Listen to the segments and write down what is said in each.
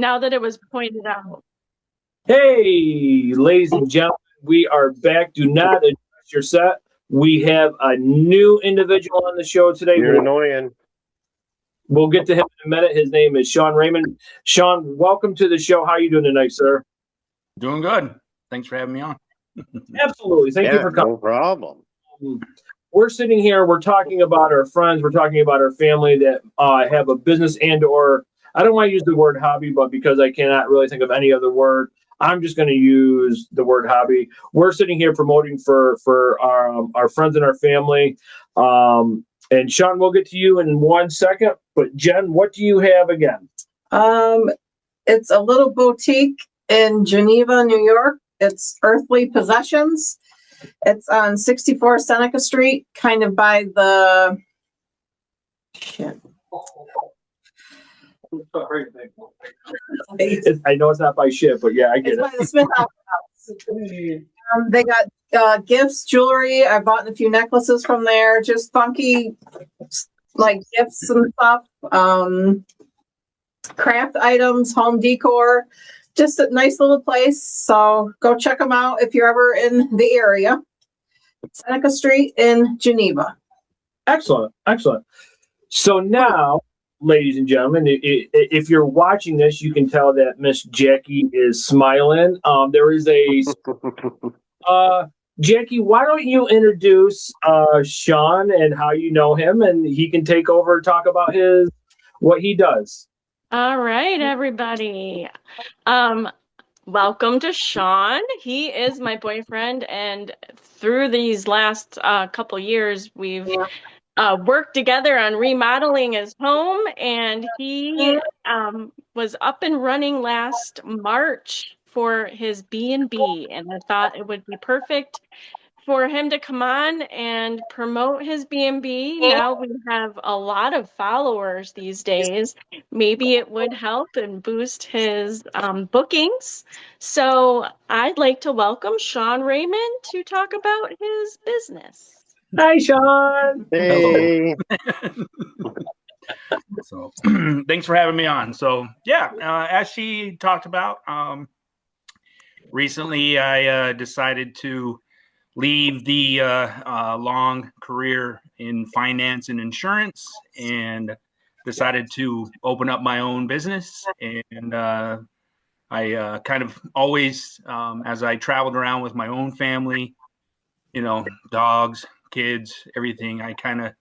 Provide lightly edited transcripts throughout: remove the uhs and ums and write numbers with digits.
now that it was pointed out. Hey, ladies and gentlemen, we are back. Do not adjust your set. We have a new individual on the show today. You're annoying. We'll get to him in a minute. His name is Sean Raymond. Sean, welcome to the show. How are you doing tonight, sir? Doing good. Thanks for having me on. Absolutely. Thank you for coming. No problem. We're sitting here. We're talking about our friends. We're talking about our family that have a business or I don't want to use the word hobby, but because I cannot really think of any other word, I'm just going to use the word hobby. We're sitting here promoting for our friends and our family. And Sean, we'll get to you in 1 second. But Jen, what do you have again? It's a little boutique in Geneva, New York. It's Earthly Possessions. It's on 64 Seneca Street, kind of by the shit. I know it's not by shit, but yeah, I get It's it. by the Smith House. They got gifts, jewelry. I bought a few necklaces from there. Just funky, like gifts and stuff. Craft items, home decor. Just a nice little place. So go check them out if you're ever in the area. Seneca Street in Geneva. Excellent. So now, ladies and gentlemen, if you're watching this, you can tell that Miss Jackie is smiling. There is a Jackie. Why don't you introduce Sean and how you know him, and he can take over and talk about what he does. All right, everybody. Welcome to Sean. He is my boyfriend, and through these last couple years, we've worked together on remodeling his home, and he was up and running last March for his B&B, and I thought it would be perfect for him to come on and promote his B&B. Now we have a lot of followers these days. Maybe it would help and boost his bookings. So I'd like to welcome Sean Raymond to talk about his business. Hi, Sean. Hey. So thanks for having me on. So yeah, as she talked about, recently I decided to leave the long career in finance and insurance and decided to open up my own business. And I kind of always, as I traveled around with my own family, dogs, kids, everything, I kind of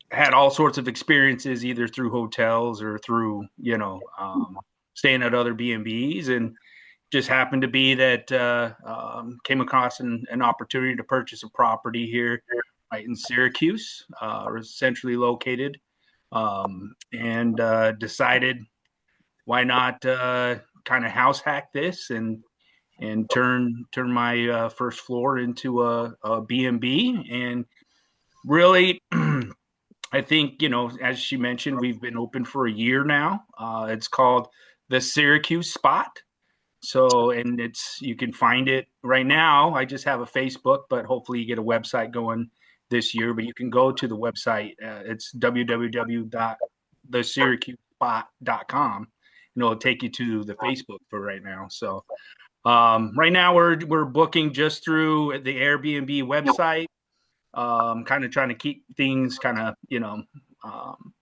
had all sorts of experiences either through hotels or through, staying at other B&Bs, and just happened to be that came across an opportunity to purchase a property here right in Syracuse, centrally located, and decided why not kind of house hack this and turn my first floor into a B&B. And really, I think, as she mentioned, we've been open for a year now. It's called the Syracuse Spot. So, and you can find it right now. I just have a Facebook, but hopefully you get a website going this year. But you can go to the website. It's www.thesyracusespot.com, and it'll take you to the Facebook for right now. So, right now we're booking just through the Airbnb website. Kind of trying to keep things kind of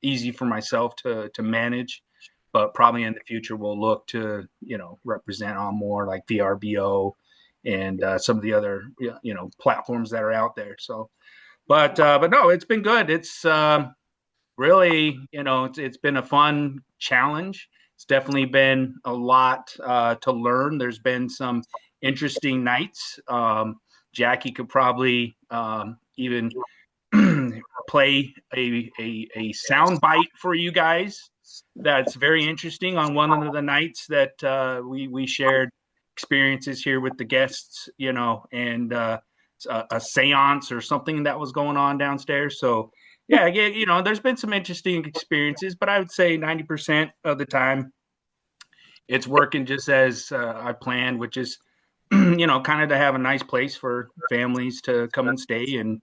easy for myself to manage. But probably in the future, we'll look to, represent on more like VRBO and some of the other, platforms that are out there. So, but no, it's been good. It's really, it's been a fun challenge. It's definitely been a lot to learn. There's been some interesting nights. Jackie could probably even play a sound bite for you guys. That's very interesting on one of the nights that we shared experiences here with the guests, and a seance or something that was going on downstairs. So yeah, there's been some interesting experiences, but I would say 90% of the time it's working just as I planned, which is, kind of to have a nice place for families to come and stay and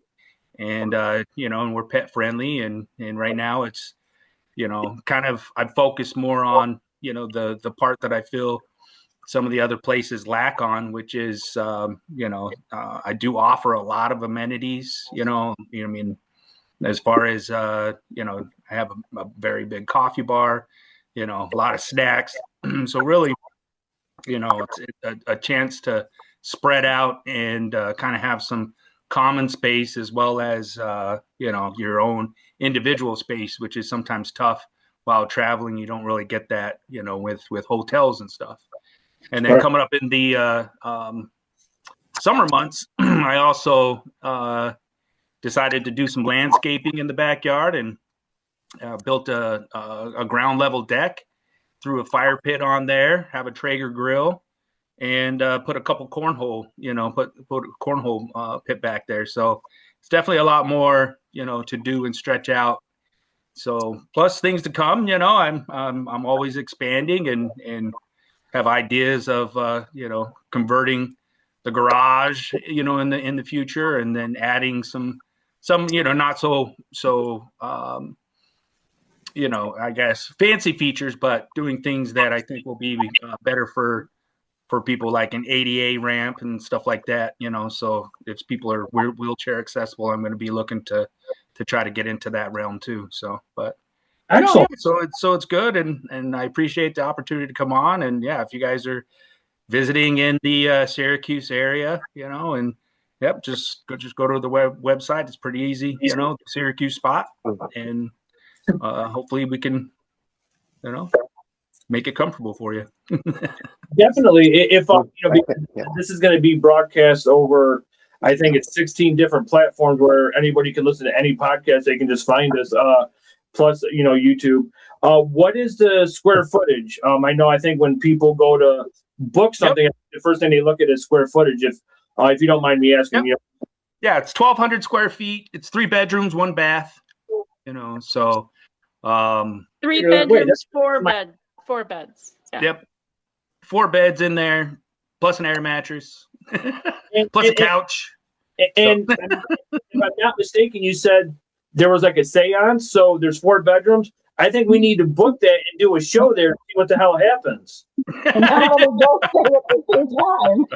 and we're pet friendly. And right now it's, kind of, I focus more on the part that I feel some of the other places lack on, which is, I do offer a lot of amenities, I mean, as far as, I have a very big coffee bar, a lot of snacks. So really, it's a chance to spread out and kind of have some common space as well as, your own individual space, which is sometimes tough while traveling. You don't really get that, with hotels and stuff. And then coming up in the summer months, I also decided to do some landscaping in the backyard and built a ground level deck, threw a fire pit on there, have a Traeger grill, and put a couple cornhole, put a cornhole pit back there. So it's definitely a lot more, to do and stretch out. So plus things to come, I'm always expanding and have ideas of, converting the garage, in the future, and then adding some, not so, I guess fancy features, but doing things that I think will be better for people, like an ADA ramp and stuff like that, so if people are wheelchair accessible, I'm going to be looking to try to get into that realm too. So, but so it's good. And I appreciate the opportunity to come on. And yeah, if you guys are visiting in the Syracuse area, and just go to the website. It's pretty easy, the Syracuse spot, and hopefully we can, make it comfortable for you. Definitely. If this is going to be broadcast over, I think it's 16 different platforms where anybody can listen to any podcast. They can just find us. Plus, YouTube. What is the square footage? I think when people go to book something, the first thing they look at is square footage. If you don't mind me asking, Yeah, it's 1,200 square feet. It's 3 bedrooms, 1 bath. So 3 bedrooms, 4 beds. Yeah. Yep, 4 beds in there, plus an air mattress, plus a couch. And if I'm not mistaken, you said there was like a seance, so there's 4 bedrooms. I think we need to book that and do a show there to see what the hell happens. And how we both say at the same time.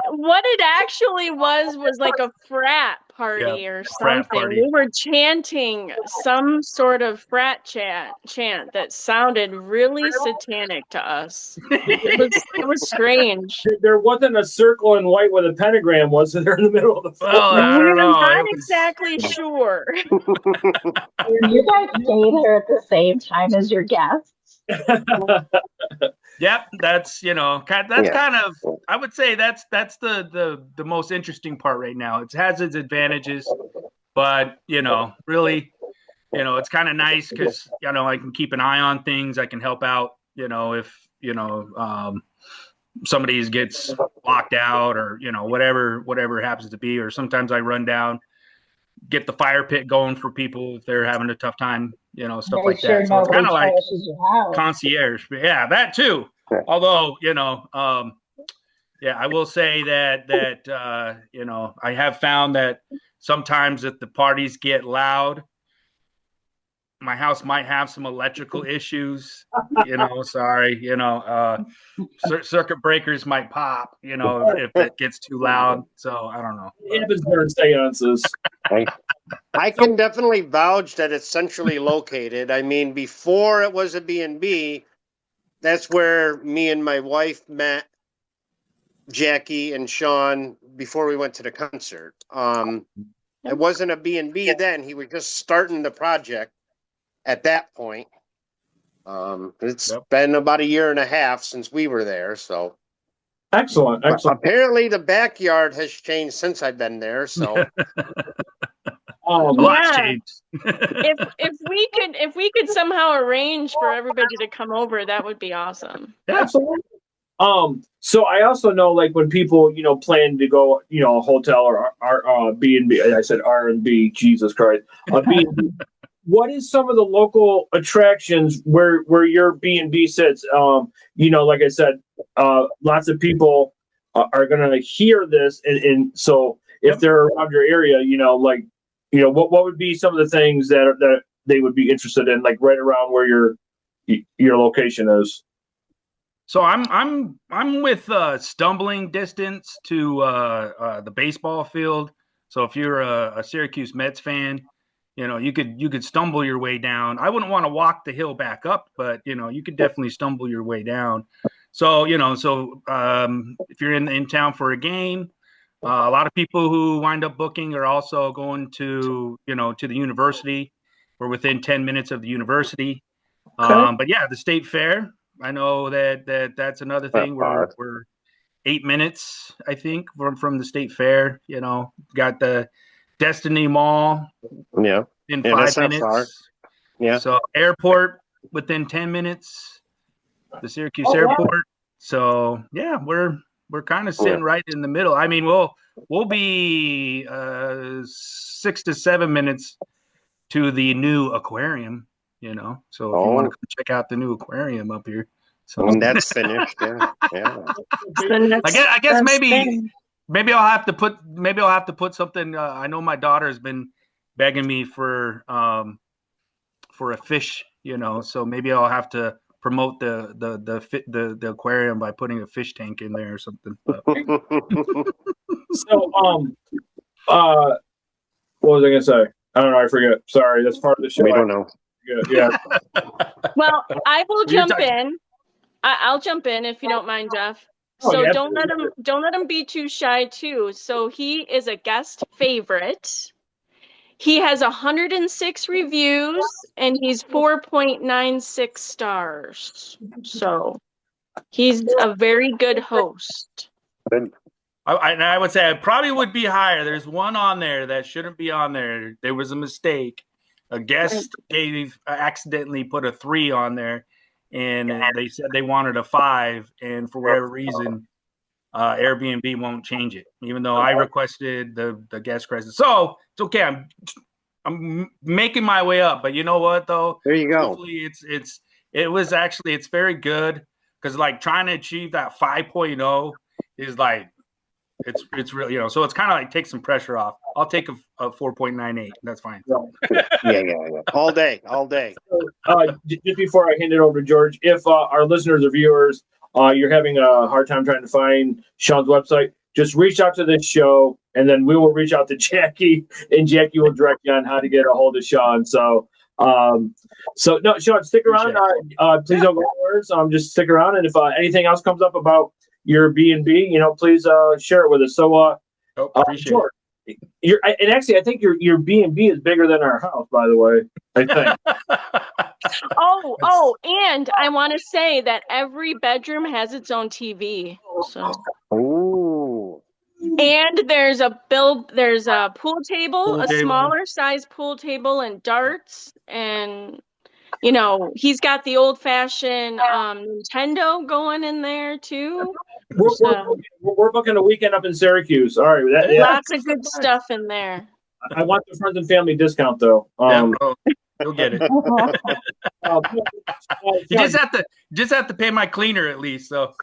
What it actually was like a frat party or something. Party. We were chanting some sort of frat chant that sounded really satanic to us. It was strange. There wasn't a circle in white with a pentagram, was there, in the middle of the floor? Well, I don't know. I'm not exactly sure. You guys stay there at the same time as your guests. Yep, that's kind of, I would say that's the most interesting part right now. It has its advantages, but really, it's kind of nice because I can keep an eye on things. I can help out, if somebody gets locked out or whatever it happens to be, or sometimes I run down, get the fire pit going for people if they're having a tough time, stuff like that. So it's kind of like concierge. But yeah, that too. Although, I will say that I have found that sometimes if the parties get loud, my house might have some electrical issues, sorry, circuit breakers might pop, if it gets too loud. So I don't know. It happens during seances. I can definitely vouch that it's centrally located. I mean, before it was a B&B, that's where me and my wife met Jackie and Sean before we went to the concert. It wasn't a B&B then. He was just starting the project at that point. It's been about 1.5 years since we were there. So excellent. Apparently the backyard has changed since I've been there. So lot's changed. if we could somehow arrange for everybody to come over, that would be awesome. Yeah, absolutely. So I also know, like, when people, plan to go, a hotel or B&B, I said R&B, Jesus Christ, B&B. What is some of the local attractions where your B&B sits? Like I said, lots of people are going to hear this. And so if they're around your area, what would be some of the things that they would be interested in, like right around where your location is. So I'm with stumbling distance to the baseball field. So if you're a Syracuse Mets fan, you could stumble your way down. I wouldn't want to walk the hill back up, but you could definitely stumble your way down. So if you're in town for a game, a lot of people who wind up booking are also going to to the university. We're within 10 minutes of the university. Okay. But yeah, the state fair. I know that's another thing. We're 8 minutes, I think, from the state fair. Got the Destiny Mall Yeah. in Yeah, that's 5 not far. minutes. Yeah. So airport within 10 minutes, the Syracuse Oh, wow. airport. So yeah, we're kind of sitting right in the middle. I mean, we'll be 6 to 7 minutes to the new aquarium. So if you want to come check out the new aquarium up here. So When that's finished, yeah. The next I guess best thing. maybe I'll have to put something. I know my daughter has been begging me for a fish, so maybe I'll have to promote the aquarium by putting a fish tank in there or something. But. So what was I gonna say? I don't know. I forget. Sorry, that's part of the show. We don't know. Yeah. Well, I will You're jump in. I'll jump in if you don't mind, Jeff. Oh, So yeah, don't let him be too shy too. So he is a guest favorite. He has 106 reviews and he's 4.96 stars. So he's a very good host. Good. I would say I probably would be higher. There's one on there that shouldn't be on there. There was a mistake. A guest accidentally put a 3 on there, and they said they wanted a 5, and for whatever reason, Airbnb won't change it, even though I requested the guest credit. So it's okay. I'm making my way up, but you know what though? There you go. Hopefully it's very good, because like trying to achieve that 5.0 is like it's really so it's kind of like take some pressure off. I'll take a 4.98. That's fine. Yeah. All day. Just before I hand it over to George, if our listeners or viewers, you're having a hard time trying to find Sean's website, just reach out to this show, and then we will reach out to Jackie, and Jackie will direct you on how to get a hold of Sean. So no, Sean, stick around. Please don't go anywhere. Just stick around, and if anything else comes up about your B&B, please share it with us. So, appreciate George, and actually, I think your B&B is bigger than our house, by the way. I think. Oh, and I want to say that every bedroom has its own TV. So. Ooh. And there's a pool table, a smaller size pool table, and darts, and he's got the old fashioned Nintendo going in there too. We're booking a weekend up in Syracuse. All right, lots of good stuff in there. I want the friends and family discount though. You'll get it. You just have to pay my cleaner at least. So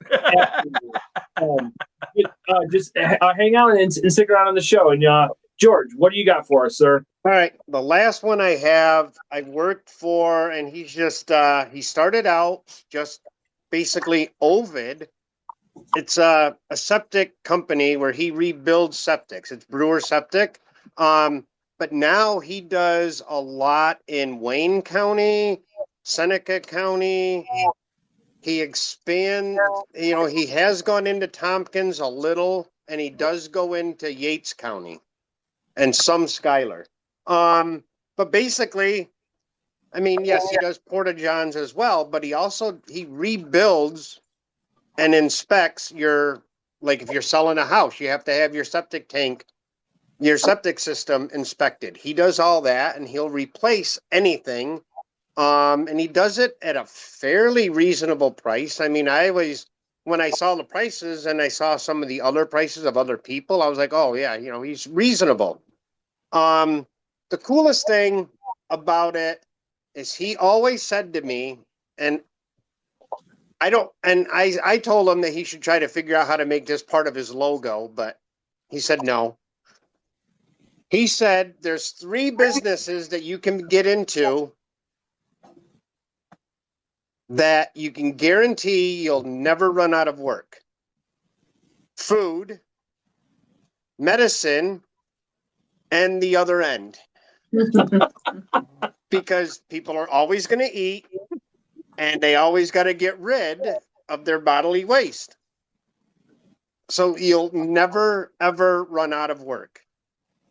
just hang out and stick around on the show. And George, what do you got for us, sir? All right. The last one I've worked for, and he's just he started out just basically Ovid. It's a septic company where he rebuilds septics. It's Brewer Septic. But now he does a lot in Wayne County, Seneca County. He expands, he has gone into Tompkins a little, and he does go into Yates County and some Schuyler. But basically, I mean, yes, he does Porta-Johns as well, but he rebuilds and inspects if you're selling a house, you have to have your septic system inspected. He does all that, and he'll replace anything. And he does it at a fairly reasonable price. I mean, when I saw the prices and I saw some of the other prices of other people, I was like, oh yeah, he's reasonable. The coolest thing about it is he always said to me, and I told him that he should try to figure out how to make this part of his logo, but he said no. He said there's 3 businesses that you can get into that you can guarantee you'll never run out of work. Food, medicine, and the other end. Because people are always going to eat, and they always got to get rid of their bodily waste. So you'll never, ever run out of work.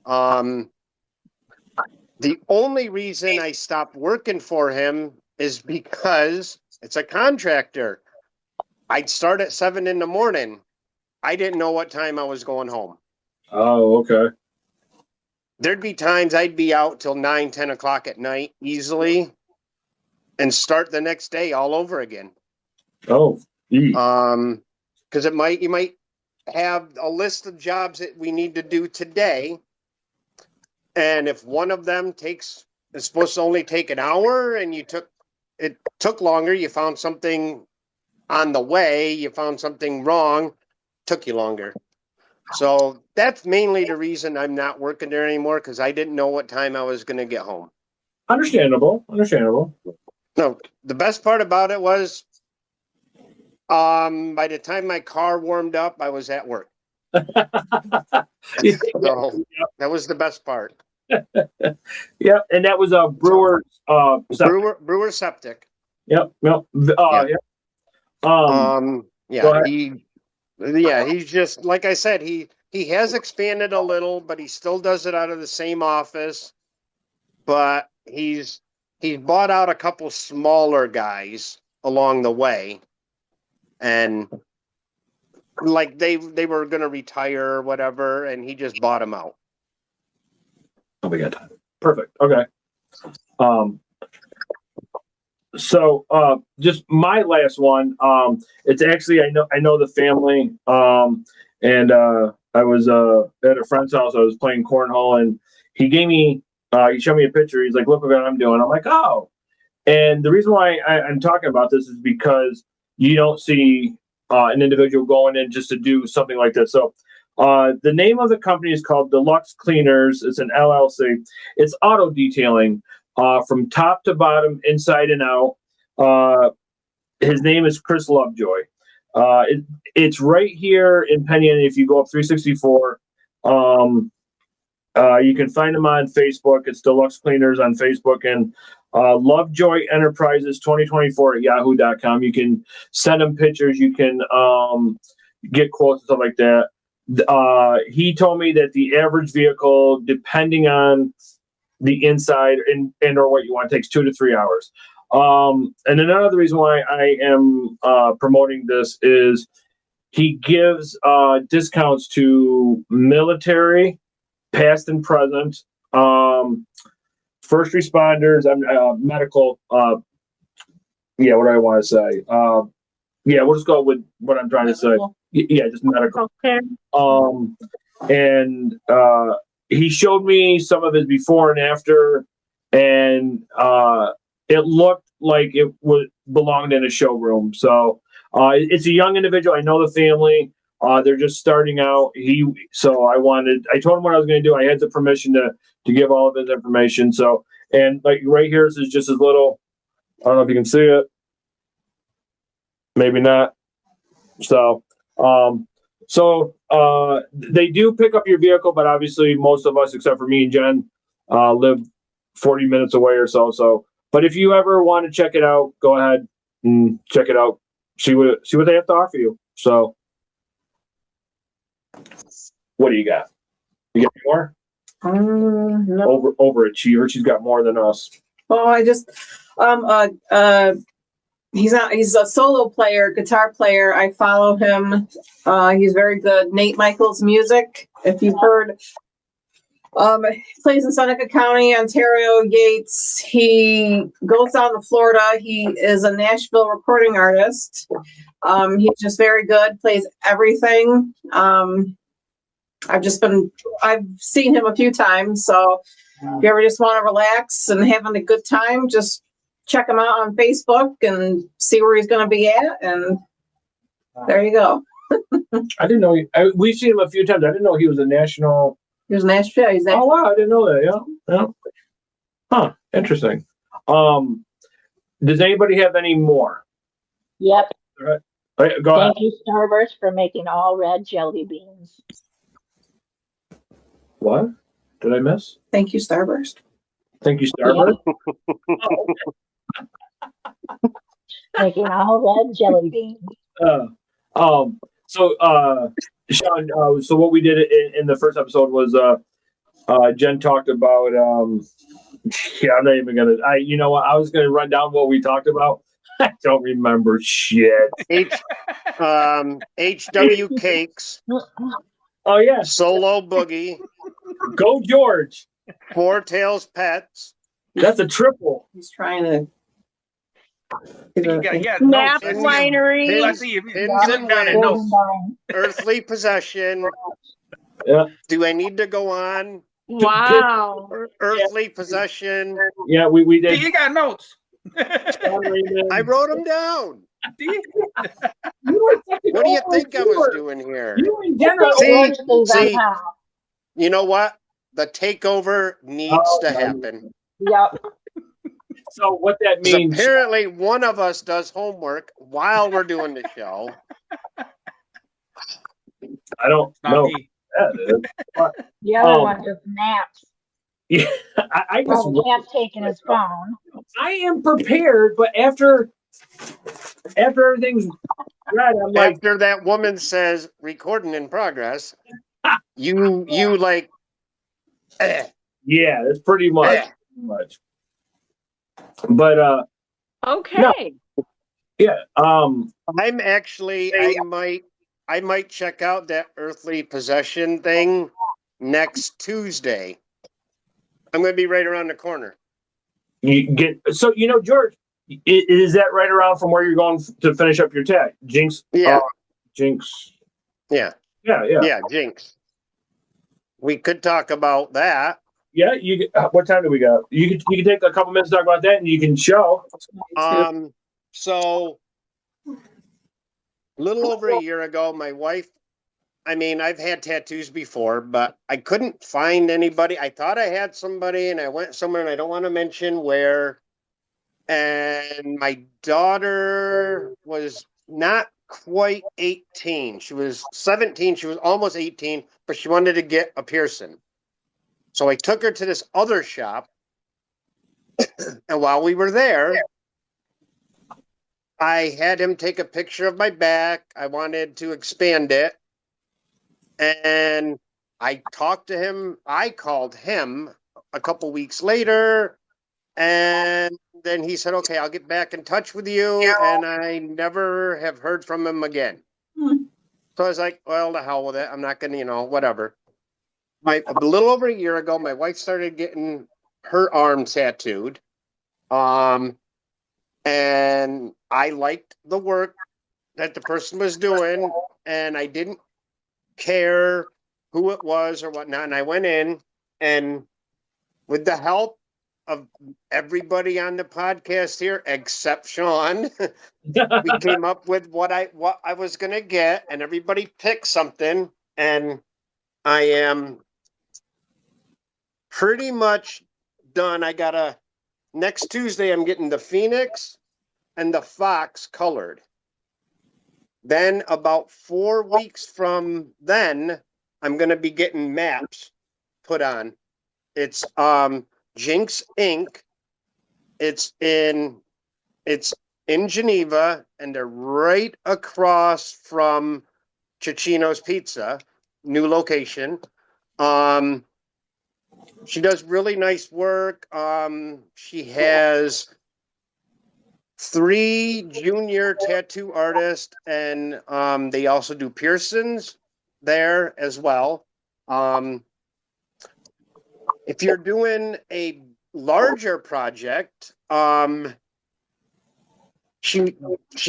The only reason I stopped working for him is because it's a contractor. I'd start at 7 in the morning. I didn't know what time I was going home. Oh, okay. There'd be times I'd be out till 9, 10 o'clock at night easily and start the next day all over again. Oh, because you might have a list of jobs that we need to do today. And if one of them is supposed to only take an hour and it took longer, you found something on the way, you found something wrong, took you longer. So that's mainly the reason I'm not working there anymore, because I didn't know what time I was going to get home. Understandable. No, the best part about it was by the time my car warmed up, I was at work. So that was the best part. Yeah, and that was a brewer's Brewer septic. Yep. Yep. He's just, like I said, he has expanded a little, but he still does it out of the same office. But he's bought out a couple smaller guys along the way, and like they were going to retire or whatever, and he just bought them out. Oh, we got time. Perfect. Okay. So just my last one. It's actually I know the family. And I was at a friend's house. I was playing cornhole, and he gave me he showed me a picture. He's like, "Look what I'm doing." I'm like, "Oh." And the reason why I'm talking about this is because you don't see an individual going in just to do something like this. So the name of the company is called Deluxe Cleaners. It's an LLC. It's auto detailing from top to bottom, inside and out. His name is Chris Lovejoy. It's right here in Penn Yan. If you go up 364, you can find him on Facebook. It's Deluxe Cleaners on Facebook, and Lovejoy Enterprises 2024 at yahoo.com. You can send him pictures. You can get quotes and stuff like that. He told me that the average vehicle, depending on the inside and or what you want, takes 2 to 3 hours. And another reason why I am promoting this is he gives discounts to military, past and present, first responders, medical. What do I want to say? We'll just go with what I'm trying to say. Yeah, just medical. Okay. And he showed me some of his before and after, and it looked like it belonged in a showroom. So it's a young individual. I know the family. They're just starting out. I told him what I was going to do. I had the permission to give all of his information. So, and like right here, this is just his little, I don't know if you can see it. Maybe not. So, they do pick up your vehicle, but obviously most of us, except for me and Jen, live 40 minutes away or so. So, but if you ever want to check it out, go ahead and check it out. See what they have to offer you. So, what do you got? You got any more? No. Overachiever. She's got more than us. Well, I just he's a solo player, guitar player. I follow him. He's very good. Nate Michaels Music. If you've heard, he plays in Seneca County, Ontario, Yates. He goes down to Florida. He is a Nashville recording artist. He's just very good, plays everything. I've seen him a few times. So if you ever just want to relax and having a good time, just check him out on Facebook and see where he's going to be at. And there you go. I didn't know. We've seen him a few times. I didn't know he was a national. He was Nashville. Oh, wow. I didn't know that. Yeah. Huh. Interesting. Does anybody have any more? Yep. All right. All right, go ahead. Thank you, Starburst, for making all red jelly beans. What did I miss? Thank you, Starburst. Thank you, Starburst. Making all red jelly beans. So, Sean, so what we did in the first episode was Jen talked about yeah, I'm not even gonna. You know what? I was gonna run down what we talked about. I don't remember shit. HW Cakes, Oh yeah, Solo Boogie, go George. Four Tails Pets, That's a triple. He's trying to. You got Snap notes. I see 'em. Winery. I see 'em. Pins Put and 'em down in Wins, notes. Earthly Possession. Yeah, Do I need to go on? Wow. Earthly Possession. yeah. We See, did. you got notes. I wrote them down. See? What do you think I was doing here? You in general. See, See, you know what? The takeover needs to happen. Yep. So what that 'Cause means? apparently one of us does homework while we're doing the show. I don't Not know. me. The other one just naps. Yeah, I just. Well, Nat's taking his phone. I am prepared, but after everything's read, I'm like, After that woman says recording in progress, you like yeah, that's pretty much. Eh. Much. But Okay. yeah. I'm actually I might check out that Earthly Possession thing next Tuesday. I'm going to be right around the corner. You get so George, is that right around from where you're going to finish up your tag? Jinx. Yeah. Jinx. Yeah. Yeah. Yeah, Jinx. We could talk about that. Yeah. What time do we got? You can take a couple minutes to talk about that, and you can show. So a little over a year ago, my wife. I mean, I've had tattoos before, but I couldn't find anybody. I thought I had somebody, and I went somewhere, and I don't want to mention where. And my daughter was not quite 18. She was 17. She was almost 18, but she wanted to get a piercing. So I took her to this other shop. And while we were there, I had him take a picture of my back. I wanted to expand it. And I talked to him. I called him a couple weeks later. And then he said, okay, I'll get back in touch with you. And I never have heard from him again. So I was like, well, the hell with it. I'm not going to, whatever. A little over a year ago, my wife started getting her arm tattooed. And I liked the work that the person was doing. And I didn't care who it was or whatnot. And I went in, and with the help of everybody on the podcast here, except Sean, we came up with what I was going to get, and everybody picked something. And I am pretty much done. Next Tuesday, I'm getting the Phoenix and the Fox colored. Then about 4 weeks from then, I'm going to be getting maps put on. It's Jinx Ink. It's in Geneva, and they're right across from Cicino's Pizza, new location. She does really nice work. She has 3 junior tattoo artists, and they also do piercings there as well. If you're doing a larger project, she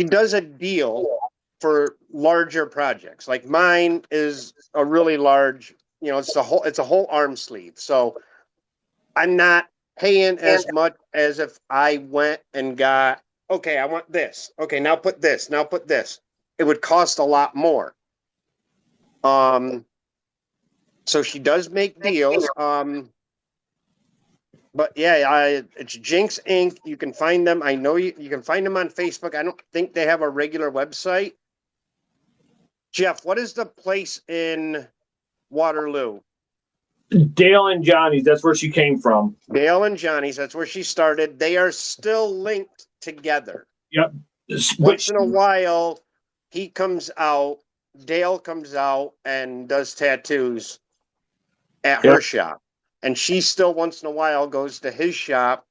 does a deal for larger projects. Like mine is a really large, it's a whole arm sleeve. So I'm not paying as much as if I went and got, okay, I want this. Okay, now put this. Now put this. It would cost a lot more. So she does make deals. But yeah, it's Jinx Inc. You can find them. I know you can find them on Facebook. I don't think they have a regular website. Jeff, what is the place in Waterloo? Dale and Johnny's. That's where she came from. Dale and Johnny's. That's where she started. They are still linked together. Yep. Once in a while, he comes out, Dale comes out and does tattoos at her shop. And she still once in a while goes to his shop.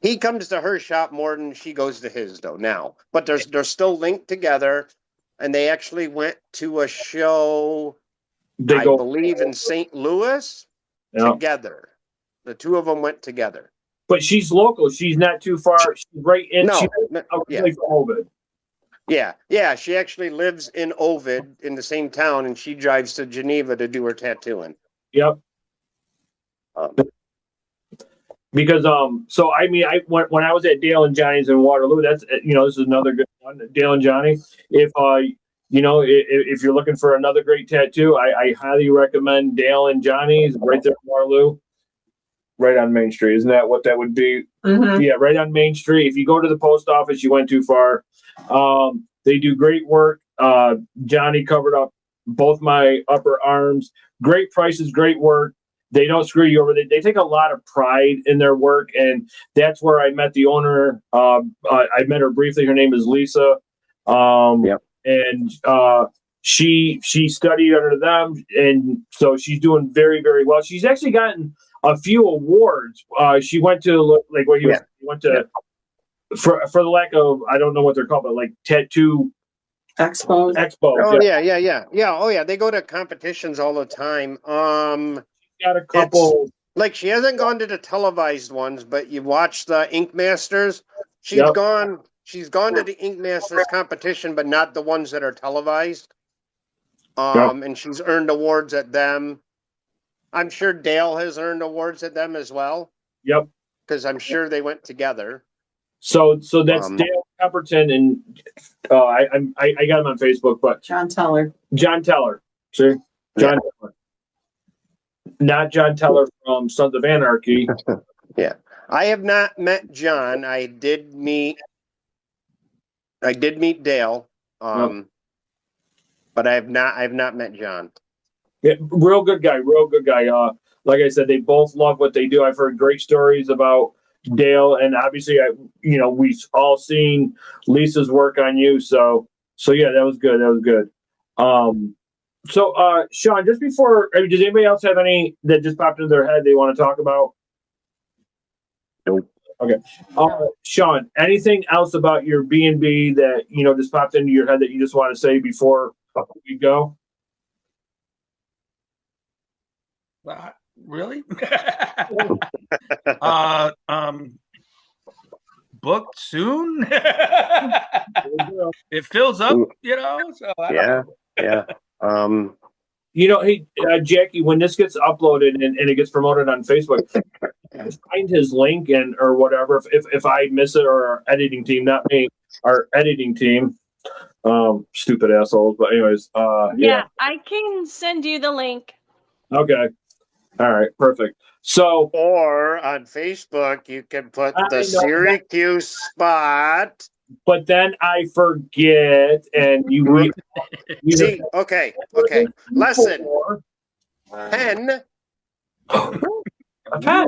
He comes to her shop more than she goes to his, though, now. But they're still linked together. And they actually went to a show, I believe, in St. Louis together. The two of them went together. But she's local. She's not too far. She's right in. From Ovid. Yeah. She actually lives in Ovid in the same town, and she drives to Geneva to do her tattooing. Yep. Because so I mean, when I was at Dale and Johnny's in Waterloo, that's this is another good one. Dale and Johnny. If if you're looking for another great tattoo, I highly recommend Dale and Johnny's right there in Waterloo, right on Main Street. Isn't that what that would be? Mm-hmm. Yeah, right on Main Street. If you go to the post office, you went too far. They do great work. Johnny covered up both my upper arms. Great prices, great work. They don't screw you over. They take a lot of pride in their work, and that's where I met the owner. I met her briefly. Her name is Lisa. And she studied under them, and so she's doing very, very well. She's actually gotten a few awards. She went to went to for the lack of, I don't know what they're called, but like tattoo Expo. Oh yeah. Oh yeah. They go to competitions all the time. Got a couple. Like she hasn't gone to the televised ones, but you watch the Ink Masters. She's gone to the Ink Masters competition, but not the ones that are televised. And she's earned awards at them. I'm sure Dale has earned awards at them as well. Yep. Because I'm sure they went together. So that's Dale Pepperton, and I got him on Facebook, but John Teller. See, John Teller. Not John Teller from Sons of Anarchy. Yeah, I have not met John. I did meet Dale, but I have not met John. Yeah, real good guy. Like I said, they both love what they do. I've heard great stories about Dale, and obviously, we've all seen Lisa's work on you. So yeah, that was good. So, Sean, just before, does anybody else have any that just popped into their head they want to talk about? Nope. Okay. Sean, anything else about your B&B that, just popped into your head that you just want to say before we go? Really? Booked soon? It fills up, so Yeah. Hey, Jackie, when this gets uploaded and it gets promoted on Facebook, find his link or whatever. If I miss it, or our editing team, not me, our editing team, stupid assholes. But anyways, yeah, I can send you the link. Okay. All right. Perfect. So, or on Facebook, you can put the Syracuse spot. But then I forget, and you see. Okay. Lesson 10.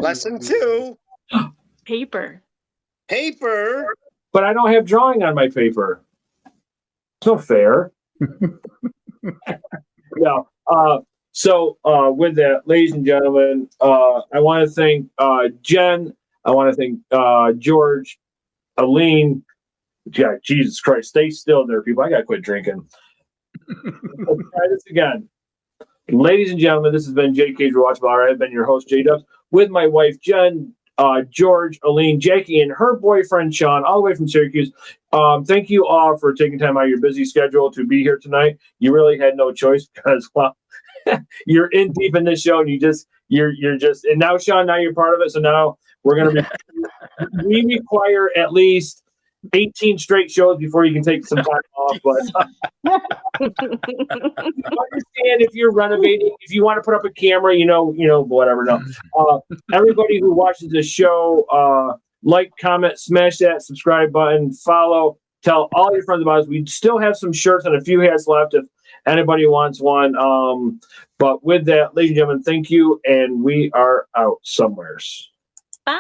Lesson 2. Paper. But I don't have drawing on my paper. It's not fair. No. So with that, ladies and gentlemen, I want to thank Jen. I want to thank George, Aline. Yeah, Jesus Christ. Stay still there, people. I got to quit drinking. Let's try this again. Ladies and gentlemen, this has been JK'z Watch Bar. I've been your host, J-Dubs, with my wife, Jen, George, Aline, Jackie, and her boyfriend, Sean, all the way from Syracuse. Thank you all for taking time out of your busy schedule to be here tonight. You really had no choice because, well, you're in deep in this show, and you're just, and now, Sean, now you're part of it. So now we're going to we require at least 18 straight shows before you can take some time off. But understand if you're renovating, if you want to put up a camera, whatever. No, everybody who watches the show, like, comment, smash that subscribe button, follow, tell all your friends about us. We still have some shirts and a few hats left if anybody wants one. But with that, ladies and gentlemen, thank you, and we are out somewheres. Bye.